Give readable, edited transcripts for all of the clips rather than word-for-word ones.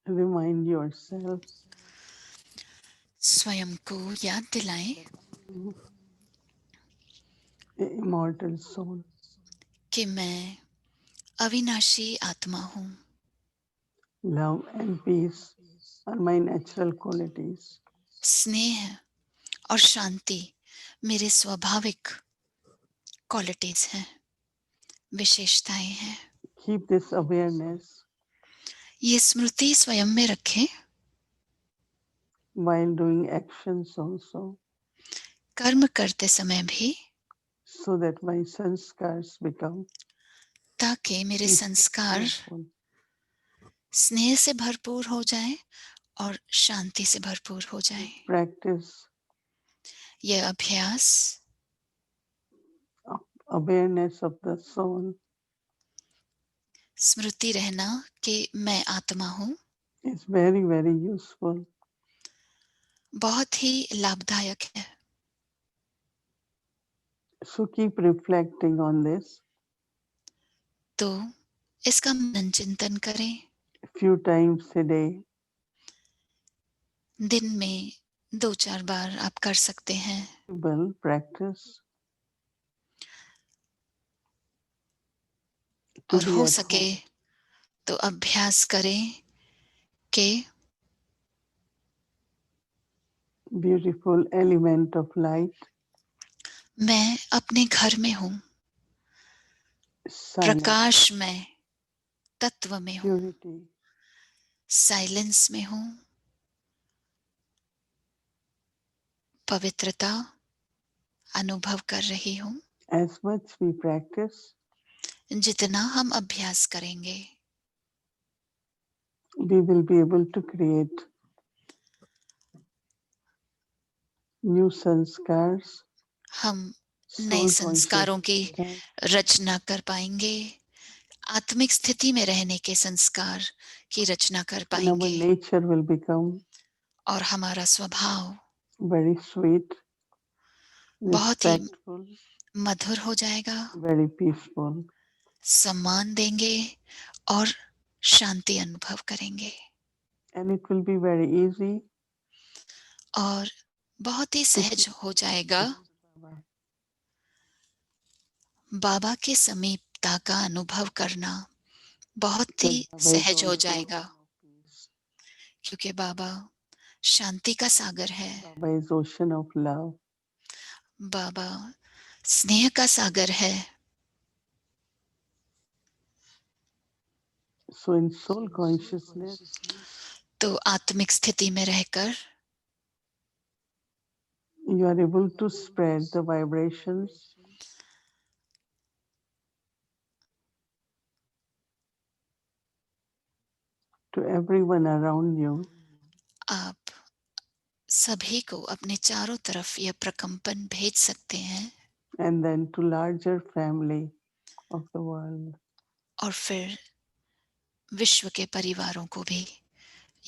Remind yourself स्वयं को याद दिलाएं immortal soul. कि मैं अविनाशी आत्मा हूँ। Love and peace are my natural qualities. स्नेह और शांति मेरे स्वाभाविक क्वालिटीज हैं, विशेषताएं हैं। Keep this awareness ये स्मृति स्वयं में रखें, while doing actions also, कर्म करते समय भी, so that my sanskars become ताकि मेरे संस्कार peaceful. स्नेह से भरपूर हो जाएं और शांति से भरपूर हो जाएं। Practice यह अभ्यास awareness of the soul स्मृति रहना कि मैं आत्मा हूँ is very, very useful. बहुत ही लाभदायक है। So keep reflecting on this तो इसका मनन चिंतन करें। a few times a day. दिन में 2-4 बार आप कर सकते हैं। Well, practice to और be हो at सके home. तो अभ्यास करें कि Beautiful element of light, मैं अपने घर में हूँ, silence, प्रकाश में तत्व में हूँ, purity, साइलेंस में हूँ, पवित्रता अनुभव कर रही हूँ। as much we practice, जितना हम अभ्यास करेंगे we will be able to create new sanskars, हम नए soul संस्कारों की consciousness, रचना कर पाएंगे, आत्मिक स्थिति में रहने के संस्कार की रचना कर and our पाएंगे nature will become और हमारा स्वभाव very sweet, बहुत ही respectful, मधुर हो जाएगा, very peaceful. सम्मान देंगे और शांति अनुभव करेंगे And it will be very easy और बहुत ही to सहज feel हो close जाएगा to Baba. बाबा के समीपता का अनुभव करना बहुत Because ही Baba is सहज हो also जाएगा, ocean of peace. क्योंकि बाबा शांति का सागर है, Baba is ocean of love. बाबा स्नेह का सागर है। So in soul consciousness, तो आत्मिक स्थिति में रहकर you are able to spread the vibrations to everyone around you. आप सभी को अपने चारों तरफ यह प्रकंपन भेज सकते हैं And then to larger family of the world. और फिर विश्व के परिवारों को भी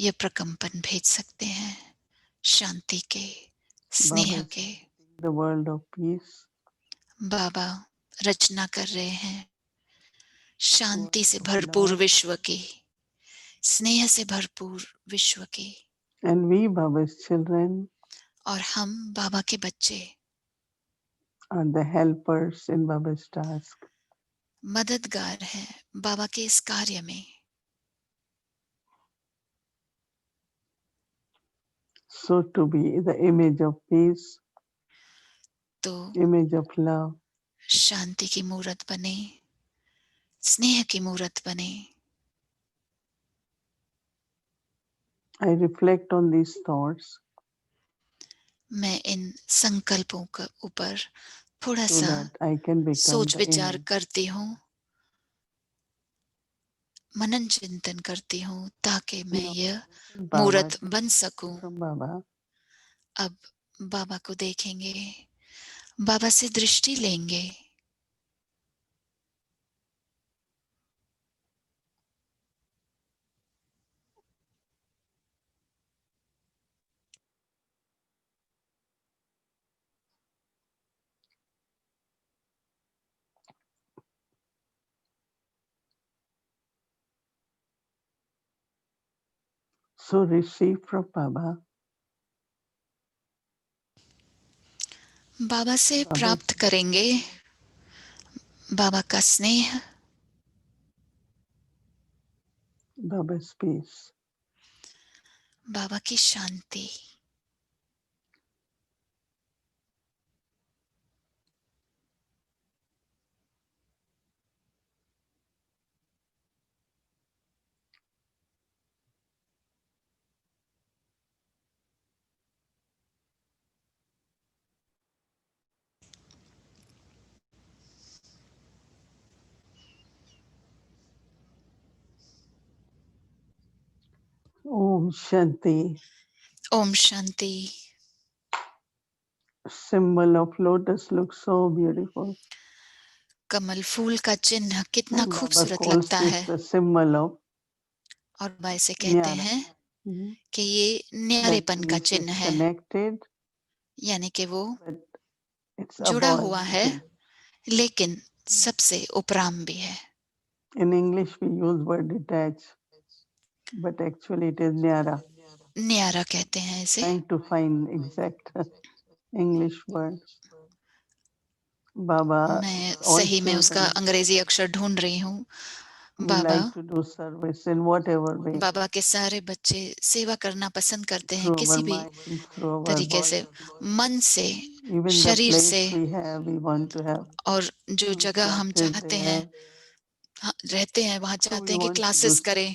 यह प्रकंपन भेज सकते हैं, शांति के, Baba स्नेह is के। the world of peace. बाबा रचना कर रहे हैं शांति World से of भरपूर love. विश्व की, स्नेह से भरपूर विश्व की। And we, Baba's children, और हम बाबा के बच्चे are the helpers in Baba's task. मददगार हैं बाबा के इस कार्य में। So to be the image of peace, तो image of love, शांति की मूरत बने, स्नेह की मूरत बने। I reflect on these thoughts मैं इन संकल्पों के ऊपर थोड़ा so सा that I can become सोच the विचार image. करती हूँ, मनन चिंतन करती हूँ ताकि मैं Now, यह Baba मूरत can बन learn सकूं। from Baba. अब बाबा को देखेंगे, बाबा से दृष्टि लेंगे। So receive from Baba. बाबा से Baba's प्राप्त करेंगे बाबा का स्नेह, Baba's peace. बाबा की शांति। Om Shanti. Om Shanti. Symbol of lotus looks so beautiful. कमल फूल का चिन्ह कितना And Baba खूबसूरत calls लगता this है the symbol of और बाबा इसे कहते Nyara. हैं कि ये That न्यारेपन का means चिन्ह it's है, connected, यानी कि वो but it's जुड़ा above हुआ है everything. लेकिन सबसे उपराम भी है। In English we use word detach, but actually it is Nyara. न्यारा कहते हैं इसे। Trying to find exact English word. Baba मैं all सही में उसका children अंग्रेजी अक्षर ढूंढ रही हूँ। we Baba like to do service in whatever way, बाबा के सारे बच्चे सेवा करना पसंद करते हैं through our किसी भी mind, through our तरीके से, body, मन से, even the शरीर place से, we have, we want to have और जो some जगह हम classes चाहते there. हैं रहते हैं वहां So चाहते we हैं कि want to do क्लासेस करें,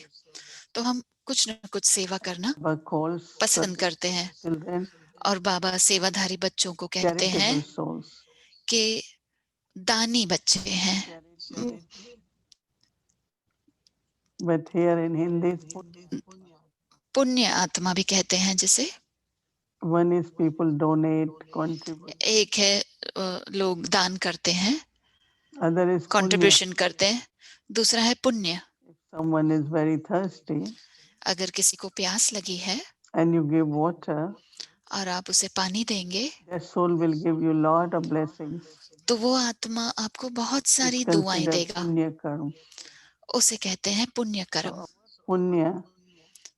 तो हम कुछ न कुछ सेवा करना Baba calls पसंद service करते हैं। children और बाबा सेवाधारी बच्चों को कहते हैं charitable souls. कि दानी बच्चे हैं। Charity. But here in Hindi, it's पुण्य आत्मा भी कहते हैं जिसे। one is people donate, contribute. एक है लोग दान करते हैं, Other is punya. कंट्रीब्यूशन करते हैं। दूसरा है पुण्य। If someone is very thirsty अगर किसी को प्यास लगी है and you give water, और आप उसे पानी देंगे that soul will give you lot of blessings. तो वो आत्मा आपको बहुत It's सारी दुआएं considered देगा। punya karma. उसे कहते हैं पुण्य कर्म। So punya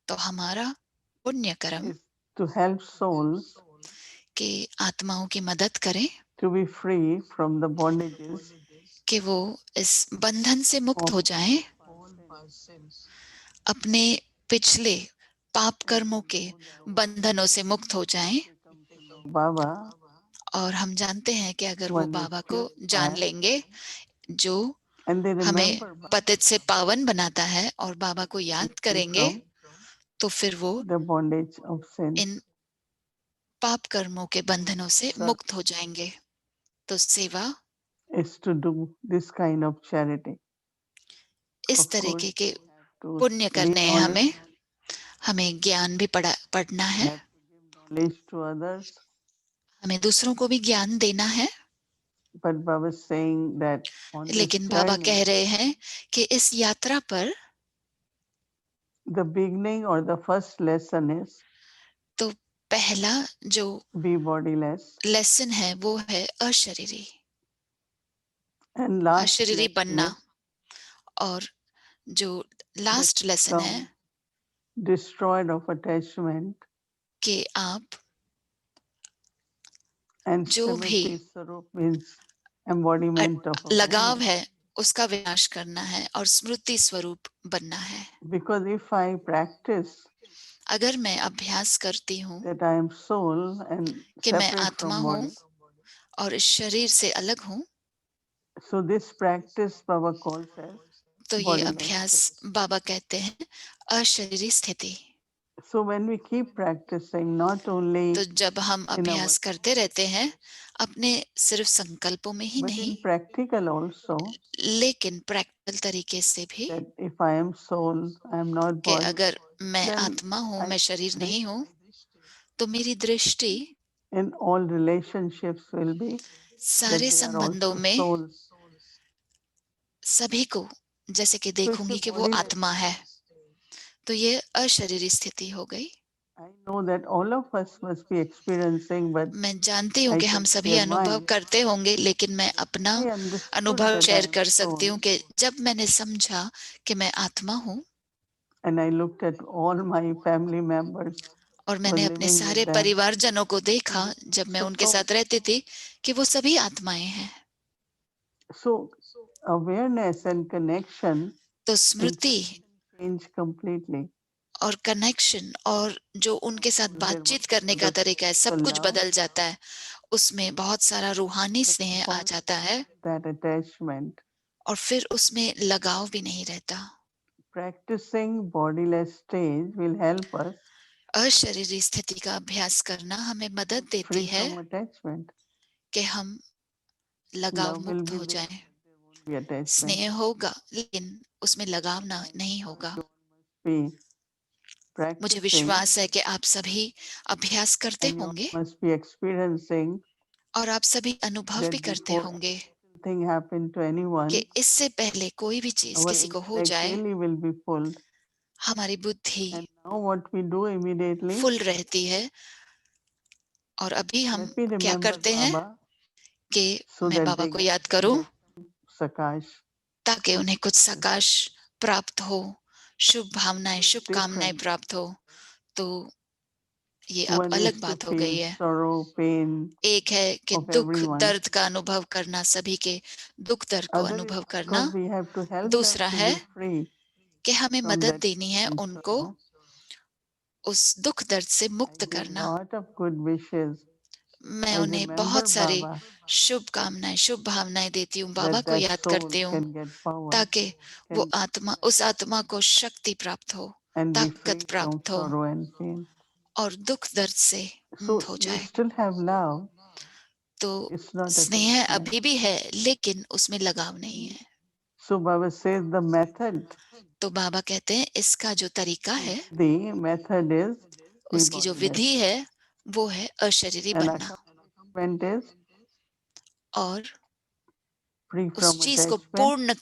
तो हमारा पुण्य कर्म is to help souls कि आत्माओं की मदद करें to be free from the bondages कि वो इस बंधन से मुक्त of हो जाएं, all sins. अपने पिछले पाप कर्मों के बंधनों से मुक्त हो जाएं। Baba, और हम जानते हैं कि अगर वो one is बाबा को जान purified, लेंगे जो and they हमें remember Baba, पतित से पावन बनाता है और बाबा को याद करेंगे from तो फिर वो the bondage of sins. इन पाप कर्मों के बंधनों से So मुक्त हो जाएंगे। तो सेवा is to do this kind of charity. इस Of course, तरीके के we have to पुण्य gain करने हैं। knowledge, हमें ज्ञान भी पढ़ना we है, have to give knowledge to others. हमें दूसरों को भी ज्ञान देना है। But Baba is saying that on this लेकिन बाबा journey, कह रहे हैं कि इस यात्रा पर the beginning or the first lesson is तो पहला जो be bodiless, लेसन है वो है अशरीरी, and last अशरीरी lesson बनना। is और जो लास्ट लेसन है become destroyed of attachment कि आप and जो भी Srimati Swarup means embodiment of लगाव awareness. है उसका विनाश करना है और स्मृति स्वरूप बनना है। Because if I practice अगर मैं अभ्यास करती हूँ that I am soul and कि मैं separate आत्मा from हूँ body, और इस शरीर से अलग हूँ, so this practice Baba calls as तो ये bodiless अभ्यास state. बाबा कहते हैं अशरीरी स्थिति। So when we keep practicing, not only तो जब हम in our अभ्यास करते रहते हैं अपने सिर्फ संकल्पों में ही but नहीं, in practical also, लेकिन प्रैक्टिकल तरीके से भी that if I am soul, I am not कि body, अगर मैं then आत्मा हूँ, I मैं शरीर drink नहीं हूँ, तो मेरी दृष्टि in all relationships will be that सारे they are संबंधों also में souls. सभी को जैसे कि So it's a देखूंगी कि वो bodiless आत्मा है। तो ये अशरीरी स्थिति हो गई। I know that all of us must be experiencing, but मैं जानती हूँ I कि हम can सभी share अनुभव mine. करते होंगे, लेकिन मैं अपना I understood अनुभव that I शेयर am कर सकती soul. हूँ कि जब मैंने समझा कि मैं आत्मा हूँ, And I looked at all my family members और who were मैंने अपने living with सारे them. परिवारजनों को देखा जब मैं So उनके from- साथ रहती थी कि वो सभी आत्माएं हैं. So awareness and connection तो स्मृति change completely. और कनेक्शन और जो उनके साथ बातचीत करने का तरीका है, सब कुछ बदल जाता है. उसमें बहुत सारा रूहानी स्नेह आ जाता है That attachment. और फिर उसमें लगाव भी नहीं रहता. Practicing bodiless stage will help us अशरीरी स्थिति का अभ्यास करना हमें मदद देती free है from attachment. कि हम लगाव Love will मुक्त be हो there, जाएं. there won't be attachment. स्नेह होगा लेकिन उसमें लगाव ना नहीं होगा. Be मुझे practicing विश्वास है कि आप सभी अभ्यास करते and you होंगे must be experiencing और आप सभी अनुभव भी that करते before होंगे thing happen to anyone, कि इससे पहले कोई भी चीज our किसी को हो intellect जाए, really will be full. हमारी बुद्धि And now what we do immediately, full रहती है. और अभी हम let me क्या remember करते हैं Baba कि so मैं that बाबा they को याद करूं get Sakash. ताकि उन्हें कुछ सकाश प्राप्त हो, शुभ भावनाएं, शुभकामनाएं Different. प्राप्त हो. तो ये अब One अलग is to बात हो feel गई है. sorrow, pain एक है कि of दुख everyone. दर्द का अनुभव करना, सभी के दुख दर्द को Other is अनुभव करना. because we have to help दूसरा them to है be free कि हमें from मदद that देनी है pain and उनको sorrow. उस दुख दर्द से I मुक्त give करना. lot of good wishes. मैं I उन्हें remember बहुत सारे Baba शुभकामनाएं, शुभ भावनाएं देती हूँ. बाबा that को that याद soul करती हूँ can get power, ताकि वो can आत्मा, उस आत्मा को शक्ति प्राप्त हो, and be free ताकत from प्राप्त हो sorrow and pain. और दुख दर्द से So मुक्त हो you जाए. still have love. तो It's not स्नेह attachment. अभी भी है लेकिन उसमें लगाव नहीं है. So Baba says the method. तो बाबा कहते हैं इसका जो तरीका है, The method is be उसकी जो bodiless. विधि है वो है अशरीरी And बनना accomplishment is और free उस from चीज को attachment. पूर्ण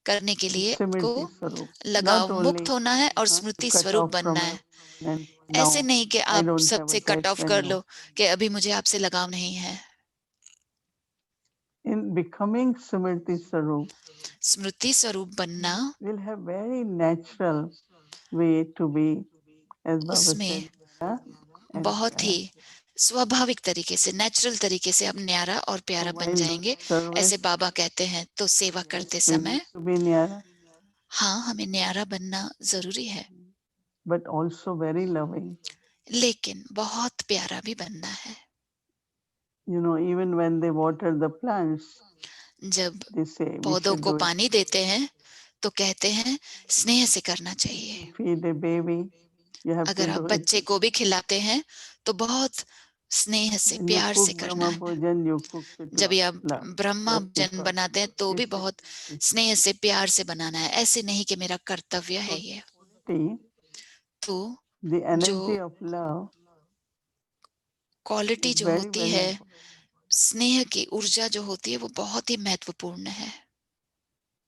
करने के लिए आपको Simriti Swarup. लगाव Not मुक्त only होना है और to स्मृति cut स्वरूप off बनना from है. everyone and ऐसे now नहीं कि I आप don't have सबसे कट ऑफ attachment कर now. लो कि अभी मुझे आपसे लगाव नहीं है. In becoming Simriti Swarup, स्मृति स्वरूप बनना we'll have very natural way to be, as Baba उसमें said, Nyara and बहुत Pyara. ही स्वाभाविक तरीके से, नेचुरल तरीके से आप न्यारा और प्यारा So बन while doing जाएंगे. service, ऐसे बाबा कहते हैं. तो सेवा करते yes, we समय need to be Nyara, हाँ, हमें न्यारा बनना जरूरी है but also very loving. लेकिन बहुत प्यारा भी बनना है. You know, even when they water the plants, जब they say we पौधों should को do it. पानी देते हैं तो कहते हैं स्नेह से करना चाहिए. Feed a baby, you have to अगर आप do it. बच्चे को भी खिलाते हैं तो बहुत स्नेह से, When you प्यार cook से करना Brahma है. Bhojan, you cook with जब lot ये of आप love. ब्रह्मा That's जन because बनाते हैं तो भी it's बहुत स्नेह से, प्यार से बनाना है. ऐसे नहीं कि मेरा कर्तव्य है ये. तो the जो energy of love quality is जो very, होती very है, important. स्नेह की ऊर्जा जो होती है वो बहुत ही महत्वपूर्ण है.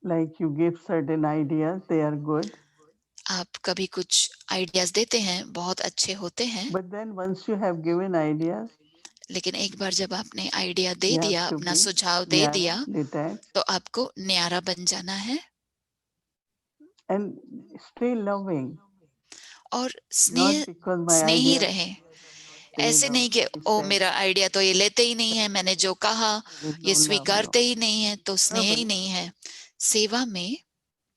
Like you give certain ideas, they are good. आप कभी कुछ आइडियाज देते हैं, बहुत अच्छे होते हैं, But then once you have given ideas, लेकिन एक बार जब आपने आइडिया दे you have दिया, to अपना be सुझाव दे Nyara, दिया, detached, तो आपको न्यारा बन जाना है and stay loving. और Not स्नेह because my स्नेही ideas रहे. stayed ऐसे or नहीं कि I ओ said, मेरा आइडिया तो ये लेते ही नहीं है, मैंने जो कहा there is ये no love. स्वीकारते No. ही नहीं है, तो स्नेह ही Service, नहीं है. सेवा में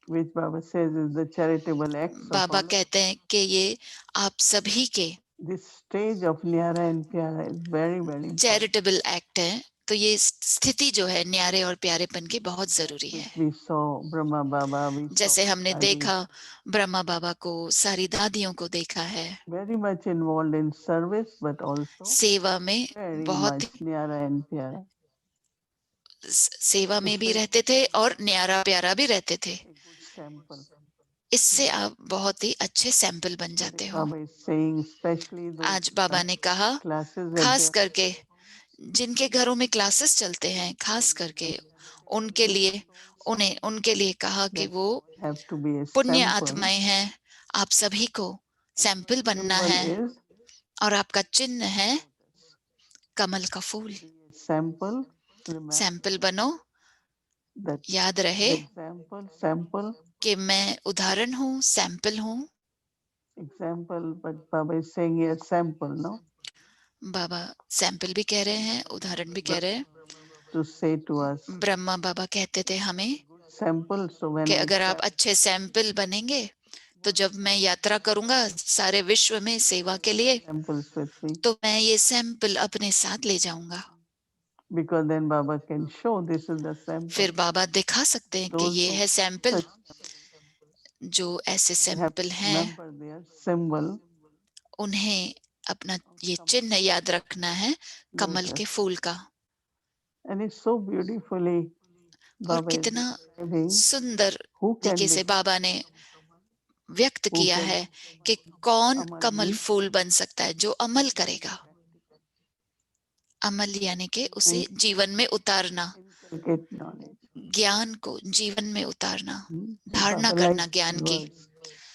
which Baba says is the charitable acts of Baba all of कहते हैं कि ये आप सभी के this stage of Nyara and Pyara is very, very important. Charitable act है. तो ये स्थिति जो है न्यारे और प्यारेपन की बहुत जरूरी है. Which we saw Brahma Baba, we saw जैसे हमने Adi, देखा ब्रह्मा बाबा को, सारी दादियों को देखा है, very much involved in service, but also सेवा में very बहुत much Nyara and Pyara. सेवा में भी It's रहते थे और न्यारा प्यारा भी रहते थे. a good sample. इससे आप बहुत ही अच्छे सैंपल बन जाते Today हो. Baba is saying, especially those आज बाबा ने कहा classes at खास their करके जिनके घरों में क्लासेस चलते हैं, खास करके उनके लिए, उनके लिए कहा कि that वो have to be a पुण्य sample. आत्माएं हैं. आप सभी को सैंपल बनना Symbol है is और आपका चिन्ह है कमल का फूल. sample. Remember, सैंपल बनो, that याद रहे sample, कि मैं उदाहरण हूँ, सैंपल हूँ। example, but Baba is saying here sample, no? Baba sample भी कह रहे हैं, उदाहरण भी कह रहे हैं। To say to us, Brahma बाबा कहते थे हमें sample, so when कि I अगर आप travel, अच्छे सैंपल बनेंगे तो जब मैं यात्रा करूंगा सारे विश्व में सेवा के लिए, samples with me, तो मैं ये सैंपल अपने साथ ले जाऊंगा। because then Baba can show this is the sample. फिर बाबा दिखा सकते हैं कि Those ये who है सैंपल। such जो ऐसे have सैंपल हैं remember their symbol, उन्हें अपना ये चिन्ह याद रखना है कमल के lotus. फूल का। And it's so beautifully और Baba is कितना describing सुंदर who can तरीके से become, बाबा ने व्यक्त who किया can है कि कौन Amal कमल means फूल बन सकता है, जो अमल करेगा। अमल यानी कि उसे means जीवन में उतारना, inculcate knowledge. ज्ञान को जीवन में उतारना, And धारणा Baba करना likes ज्ञान these की। words,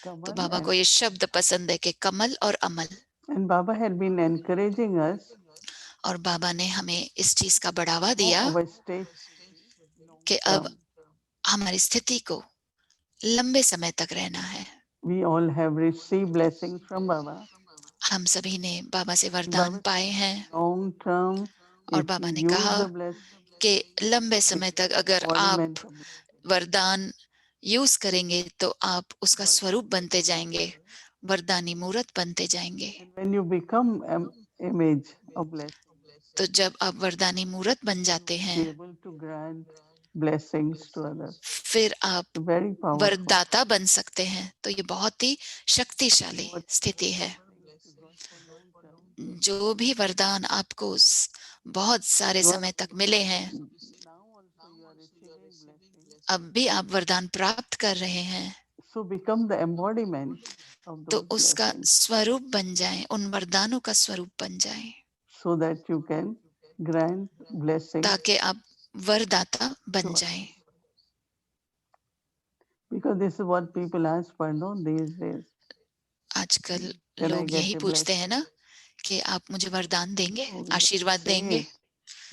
तो Kamal, बाबा को ये शब्द पसंद है कि कमल और अमल। and Baba had been encouraging us और बाबा ने हमें इस चीज का बढ़ावा दिया our state कि अब हमारी स्थिति को लंबे समय तक रहना है। we all have received blessings from Baba. हम सभी ने बाबा से वरदान पाए हैं Long term, और if बाबा you ने use कहा the blessing, कि लंबे समय तक अगर आप वरदान यूज करेंगे तो आप उसका स्वरूप बनते जाएंगे, वरदानी मूर्त बनते जाएंगे। when you become image of blessing, तो जब आप वरदानी मूर्त बन जाते be हैं able to grant blessings to others. फिर आप Very powerful. वरदाता बन सकते हैं। तो ये बहुत ही शक्तिशाली स्थिति है। जो भी वरदान आपको बहुत सारे समय तक मिले हैं, अब भी आप वरदान प्राप्त कर रहे हैं, So become the embodiment of तो those उसका blessings, स्वरूप बन जाएं, उन वरदानों का स्वरूप बन जाएं, so that you can grant blessings. ताकि आप वरदाता बन to जाएं। others. Because this is what people ask for, no, these days. आजकल Can I लोग get यही a पूछते हैं blessing? ना कि आप मुझे वरदान देंगे, Oh, we आशीर्वाद say देंगे। it.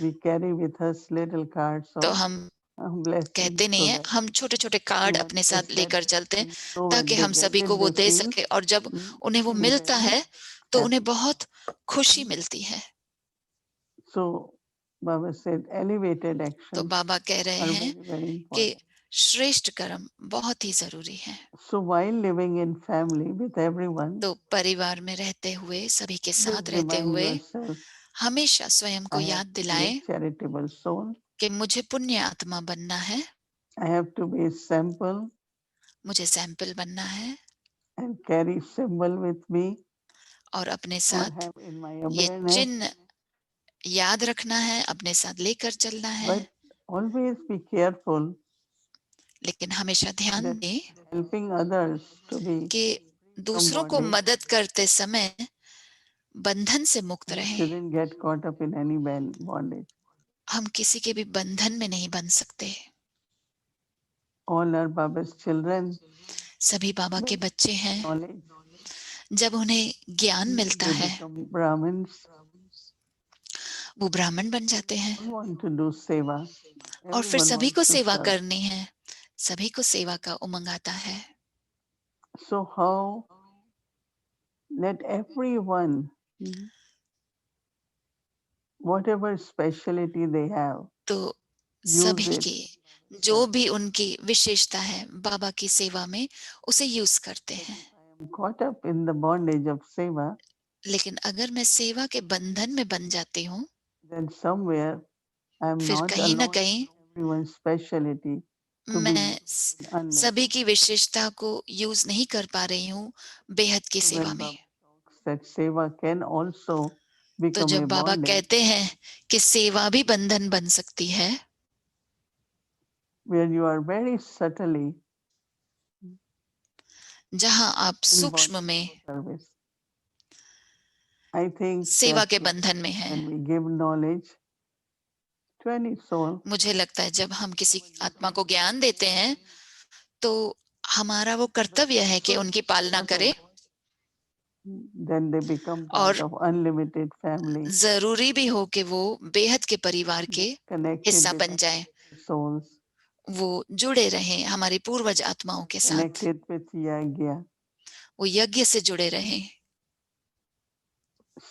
We carry with us little cards तो of हम blessings, कहते नहीं so है, that हम छोटे छोटे कार्ड everyone अपने gets साथ that लेकर चलते हैं blessing. So when ताकि they हम get सभी it, को वो they दे feel सके, और जब उन्हें वो मिलता very है तो उन्हें happy. बहुत खुशी मिलती है। So Baba said elevated तो actions बाबा कह रहे are हैं very, very कि important. श्रेष्ठ कर्म बहुत ही जरूरी है। So while living in family with everyone, तो परिवार में रहते हुए, सभी के always साथ रहते remind हुए yourself, हमेशा स्वयं को I have याद to be दिलाएं a charitable soul. कि मुझे पुण्य आत्मा बनना है, I have to be a sample मुझे सैंपल बनना है and carry symbol with me, और अपने or साथ have in my ये awareness. चिन्ह याद रखना है, अपने साथ लेकर चलना है। But always be careful लेकिन हमेशा ध्यान that दें helping others to be कि दूसरों को bondage, मदद करते समय बंधन से मुक्त we रहें। shouldn't get caught up in any bondage. हम किसी के भी बंधन में नहीं बन सकते। All are Baba's children. सभी बाबा के बच्चे हैं। Knowledge. जब उन्हें ज्ञान मिलता They है become Brahmins. वो ब्राह्मण बन जाते हैं All want to do seva. और फिर Everyone सभी wants को to सेवा serve. करनी है, सभी को सेवा का उमंग आता है। So how let everyone, whatever specialty they have, तो use सभी it. की जो भी उनकी विशेषता है बाबा की सेवा में उसे यूज करते हैं। I am caught up in the bondage of seva, लेकिन अगर मैं सेवा के बंधन में बन जाती हूँ, then somewhere I am फिर not कहीं ना alone. कहीं Everyone's specialty to be मैं unless. सभी की विशेषता को यूज नहीं कर पा रही हूँ बेहद की सेवा When में। Baba talks that seva can also तो become जब a बाबा bondage, कहते हैं कि सेवा भी बंधन बन सकती है, where you are very subtly जहां आप in सूक्ष्म bondage में of service. I think सेवा that के बंधन में हैं। when we give knowledge to any soul, मुझे लगता है जब हम किसी आत्मा को ज्ञान देते हैं तो हमारा वो कर्तव्य है कि उनकी पालना करें, then they become part और of unlimited family, जरूरी भी हो कि वो बेहद के परिवार के connected हिस्सा with बन जाएं, souls. वो जुड़े रहें हमारी पूर्वज आत्माओं के साथ, connected with Yagya. वो यज्ञ से जुड़े रहें।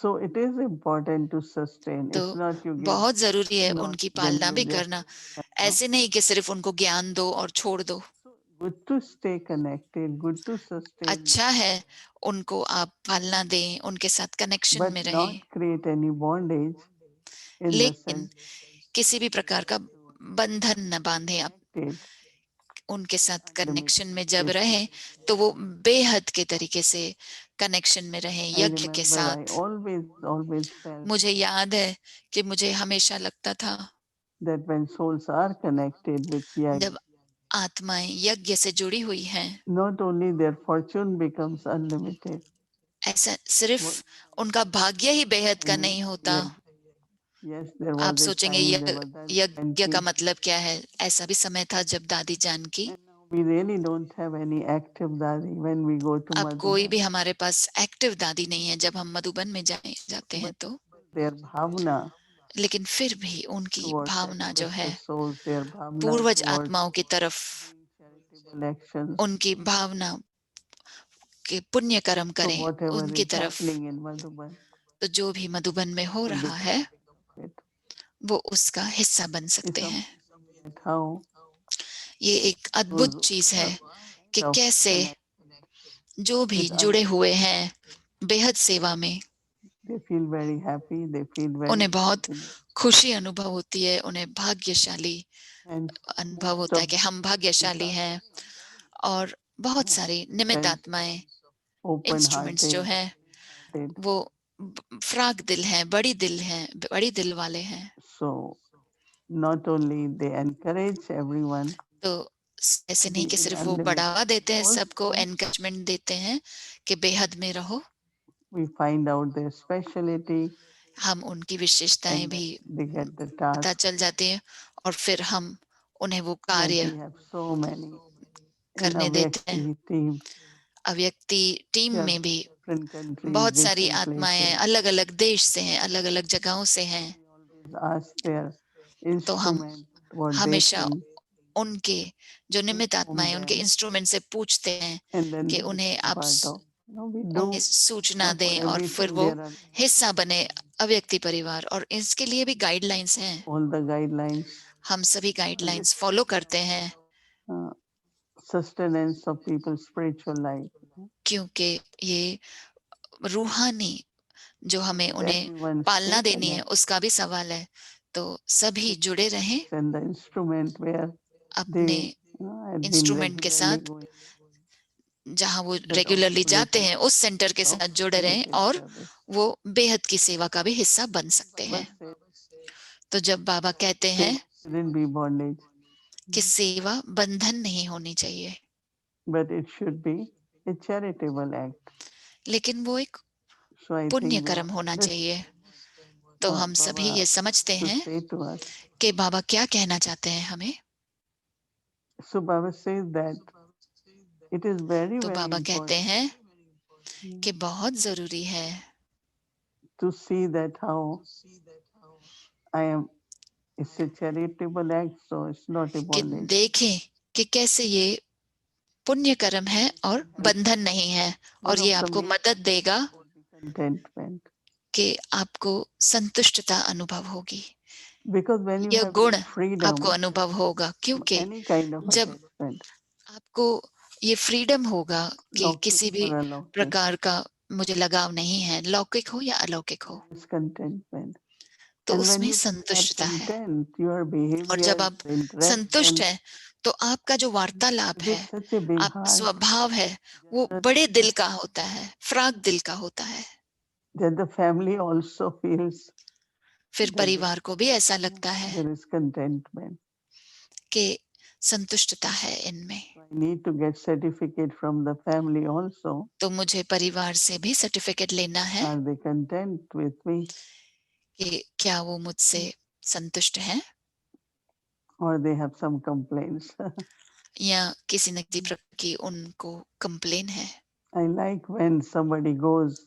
So it is important to sustain. तो It's not you give बहुत जरूरी है knowledge, उनकी then पालना you भी just करना। know. ऐसे नहीं कि सिर्फ उनको ज्ञान दो और छोड़ दो। So good to stay connected, good to sustain, अच्छा है उनको आप पालना दें, उनके साथ कनेक्शन but में not रहें, create any bondage in the लेकिन sense किसी भी प्रकार का बंधन न बांधे आप। connected, उनके साथ कनेक्शन में unlimited जब basis. रहें तो वो बेहद के तरीके से कनेक्शन में रहें I यज्ञ के remember I साथ। always felt मुझे याद है कि मुझे हमेशा लगता था that when souls are connected with Yagya, जब आत्माएं यज्ञ से जुड़ी हुई हैं, not only their fortune becomes unlimited, ऐसा सिर्फ उनका भाग्य ही बेहद का नहीं होता। Yagya. Yes, there आप was a सोचेंगे time there was that यज्ञ का मतलब क्या है? ऐसा भी समय था जब दादी Janaki, and now we really don't have any active dadi when we go to अब कोई Madhuban. भी हमारे पास एक्टिव दादी नहीं है जब हम मधुबन में जाते हैं तो। Their bhavna लेकिन फिर भी उनकी towards भावना जो है ancestor souls, their bhavna पूर्वज towards आत्माओं की तरफ, charitable actions. उनकी भावना के पुण्य कर्म So करें whatever उनकी is तरफ, happening in Madhuban तो जो भी मधुबन में हो will रहा become है it. वो उसका हिस्सा बन It's सकते हैं। amazing at how ये एक अद्भुत those चीज who है are कि of कैसे connect जो भी with जुड़े others, हुए हैं बेहद सेवा में, they feel very happy, they feel very उन्हें बहुत fortunate. खुशी अनुभव होती है, उन्हें भाग्यशाली And अनुभव most होता of है कि हम भाग्यशाली हैं। और बहुत सारी निमित्त and आत्माएं, open इंस्ट्रूमेंट्स जो hearted. हैं वो फ्राक दिल हैं, बड़ी दिल हैं, बड़ी दिल वाले हैं। So not only they encourage everyone तो ऐसे to नहीं be कि in सिर्फ वो unlimited, बढ़ावा देते हैं, सबको also एनकरेजमेंट देते हैं कि बेहद में रहो। we find out their specialty हम उनकी विशेषताएं and भी then they get the पता task. चल जाती हैं और फिर हम उन्हें वो Like कार्य we have so many in करने देते हैं। Avyakti team, Avyakti team they are में भी different countries, बहुत सारी different आत्माएं places. अलग अलग देश से हैं, अलग अलग जगहों से हैं। We always ask their तो हम instrument what they हमेशा think उनके जो to निमित्त inform आत्माएं उनके them, इंस्ट्रूमेंट से पूछते हैं and then कि they उन्हें become आप part of. We उन्हें do. सूचना For दें और फिर everything वो there are हिस्सा बने अव्यक्ति परिवार। और इसके लिए भी गाइडलाइंस हैं, all the guidelines. हम सभी Because गाइडलाइंस it's फॉलो करते हैं uh, sustenance of people's spiritual life. क्योंकि ये रूहानी जो हमें Let उन्हें everyone पालना stay देनी है connected. उसका भी सवाल है। तो सभी जुड़े रहें And the instrument where अपने they had been इंस्ट्रूमेंट के regularly साथ, going, जहां वो that रेगुलरली also they जाते can हैं उस सेंटर के of साथ जुड़े रहें limited और service. वो बेहद की सेवा का भी हिस्सा बन सकते Baba हैं। said, तो जब बाबा कहते हैं "Seva shouldn't be bondage, कि सेवा बंधन नहीं होनी चाहिए, but it should be a charitable act." लेकिन वो एक So I पुण्य think we कर्म होना understand चाहिए। तो हम सभी Baba ये समझते to हैं say to us. कि बाबा क्या कहना चाहते हैं हमें। So Baba says that it is very, तो very बाबा कहते important हैं कि बहुत जरूरी है to see that how I am. It's a charitable act, so it's not a कि bondage. देखें कि कैसे ये पुण्य कर्म है और बंधन नहीं है, और One ये of the आपको main मदद देगा contentment. कि आपको संतुष्टता अनुभव होगी। Because when you यह have गुण freedom आपको अनुभव होगा from क्योंकि any kind of जब attachment, आपको ये फ्रीडम होगा कि लौकिक किसी भी or अलौकिक, प्रकार का मुझे लगाव नहीं है, लौकिक हो या अलौकिक हो, there is contentment. तो And when उसमें you are संतुष्टता है। content, your और behavior, जब आप your संतुष्ट interaction, हैं तो आपका जो वार्तालाप it है, is such a big आप heart स्वभाव है, वो बड़े दिल का होता है, फ्राक दिल का होता है। that the family also feels फिर that परिवार को भी ऐसा लगता है there is contentment. कि संतुष्टता है इनमें। So I need to get certificate from the family also. तो मुझे परिवार से भी सर्टिफिकेट लेना है Are they content with me, कि क्या वो मुझसे संतुष्ट हैं or they have some complaints? या किसी न किसी प्रकार की उनको कंप्लेन है। I like when somebody goes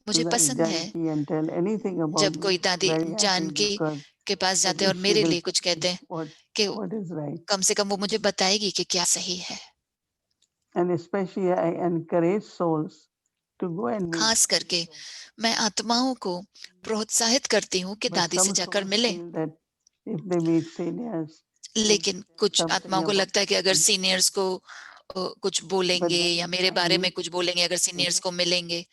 मुझे पसंद है Janki and tell anything about जब me, कोई I'm दादी very happy जानकी because के पास at जाते हैं और least she मेरे will लिए कुछ tell कहते me हैं what कि what is right. कम से कम वो मुझे बताएगी कि क्या सही है। And especially I encourage souls to go and meet. खास करके मैं आत्माओं को प्रोत्साहित करती हूँ कि But दादी से some जाकर souls मिले, feel that if they meet seniors, लेकिन कुछ something आत्माओं को about लगता है कि अगर me. सीनियर्स को कुछ बोलेंगे then या मेरे I बारे में need कुछ बोलेंगे, अगर सीनियर्स को मिलेंगे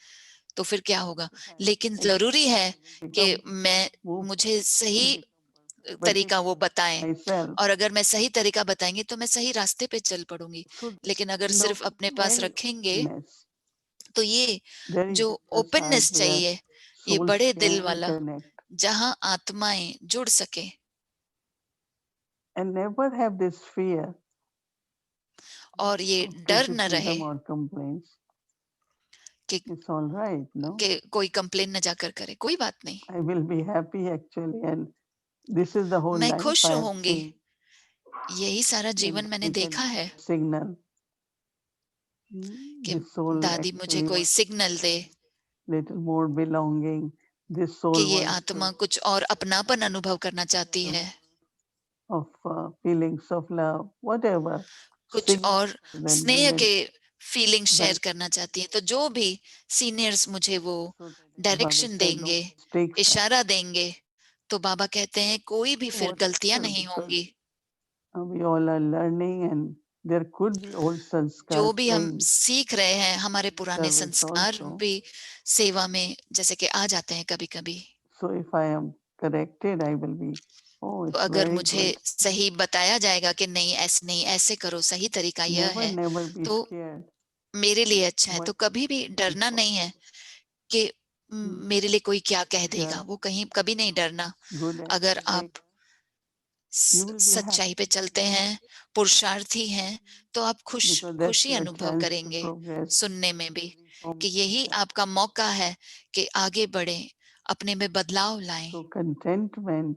तो फिर क्या होगा। लेकिन it जरूरी है कि become move मुझे सही but तरीका वो बताएं, myself. और अगर मैं सही तरीका बताएंगे तो मैं सही रास्ते पे चल पड़ूंगी। So लेकिन अगर no, सिर्फ अपने पास very रखेंगे openness. तो ये There is जो generous heart ओपननेस where चाहिए, ये souls बड़े दिल can वाला, connect जहां आत्माएं जुड़ सके and never have this fear और ये of डर न रहे criticism or complaints. कि It's all right, no? कोई कंप्लेन न जाकर करे, कोई बात नहीं, I will be happy actually, and this is the whole मैं life खुश I have होंगी। seen. यही सारा जीवन मैंने We can देखा है signal कि this soul दादी मुझे actually कोई wants signal they little more belonging. This कि soul ये wants आत्मा कुछ और अपनापन अनुभव करना चाहती है, of feelings of love, whatever. कुछ और Signal then we स्नेह will के फीलिंग शेयर but करना चाहती है। तो जो भी सीनियर्स मुझे वो so Baba direction said no देंगे, mistakes happen. इशारा देंगे, तो बाबा कहते हैं कोई भी फिर गलतियां Whatever, नहीं because होंगी। we all are learning and there could be old sanskar जो भी हम playing सीख रहे हैं, हमारे पुराने service संस्कार also. भी सेवा में जैसे कि आ जाते हैं कभी कभी। So if I am corrected, I will be, oh, तो it's अगर very मुझे good. सही बताया जाएगा कि नहीं ऐसे नहीं, ऐसे करो, सही तरीका यह Never, है, never be तो scared. मेरे लिए अच्छा है। What तो कभी भी डरना नहीं है कि मेरे लिए कोई क्या कह देगा, yeah, वो कहीं कभी नहीं डरना। good अगर and आप you will be happy सच्चाई पे चलते हैं, पुरुषार्थी हैं, तो आप because that's खुशी your अनुभव chance to करेंगे progress. सुनने में भी Om कि यही Shanti. आपका मौका है कि आगे बढ़े, अपने में बदलाव लाएं। So contentment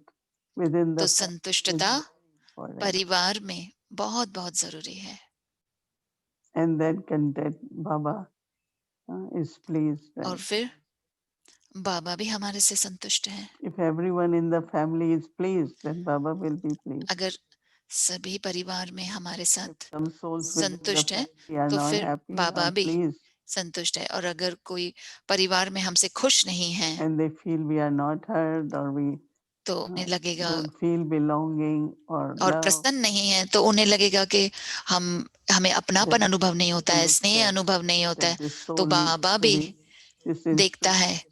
within तो the family is संतुष्टता very important. परिवार में बहुत बहुत जरूरी है। And then content Baba is pleased. और Right? फिर बाबा भी हमारे से संतुष्ट हैं। If everyone in the family is pleased, then Baba will be pleased. अगर सभी परिवार में हमारे If साथ some souls within the संतुष्ट हैं family are तो not फिर happy बाबा or भी pleased, संतुष्ट है। और अगर कोई परिवार में हमसे खुश नहीं है and they feel we are not heard or we तो उन्हें लगेगा, don't feel belonging or और love, प्रसन्न नहीं है तो उन्हें लगेगा कि हमें अपनापन then अनुभव नहीं होता है, look स्नेह at अनुभव नहीं होता that है। this तो soul बाबा needs to भी be, this देखता है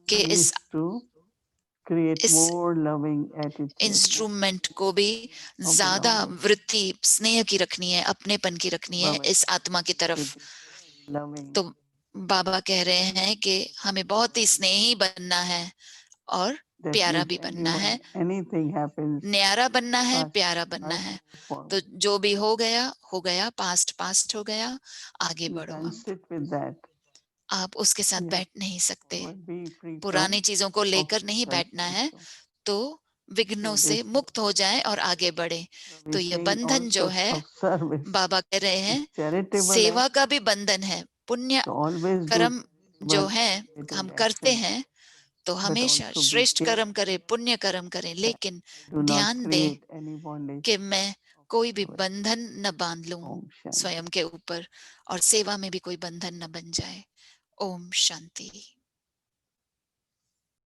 कि needs to create इस more loving attitude इंस्ट्रूमेंट को भी of ज्यादा belonging. वृत्ति स्नेह की रखनी है, अपनेपन की रखनी है Baba इस आत्मा की तरफ। loving. तो बाबा कह रहे हैं कि हमें बहुत ही स्नेही बनना है और That प्यारा if भी बनना है, anything happens, न्यारा बनना है, past, प्यारा बनना past, है। forward. तो जो भी हो गया, पास्ट पास्ट हो गया, आगे You बढ़ो। can't अब sit with that. आप उसके साथ Yeah. बैठ नहीं सकते, Or be free पुरानी from चीजों को लेकर नहीं बैठना है। also. तो विघ्नों So से this मुक्त हो जाए और आगे बढ़े। तो यह wishing बंधन जो also है, of service बाबा कह रहे is हैं, charitable सेवा act. का भी बंधन है। पुण्य So always do कर्म जो है हम charitable करते action, हैं तो but हमेशा also be श्रेष्ठ कर्म careful करें, पुण्य कर्म करें, that लेकिन do not ध्यान दें create any bondage. कि मैं कोई भी service. बंधन न बांध लूं Om Shanti. स्वयं के ऊपर, और सेवा में भी कोई बंधन न बन जाए। ओम शांति।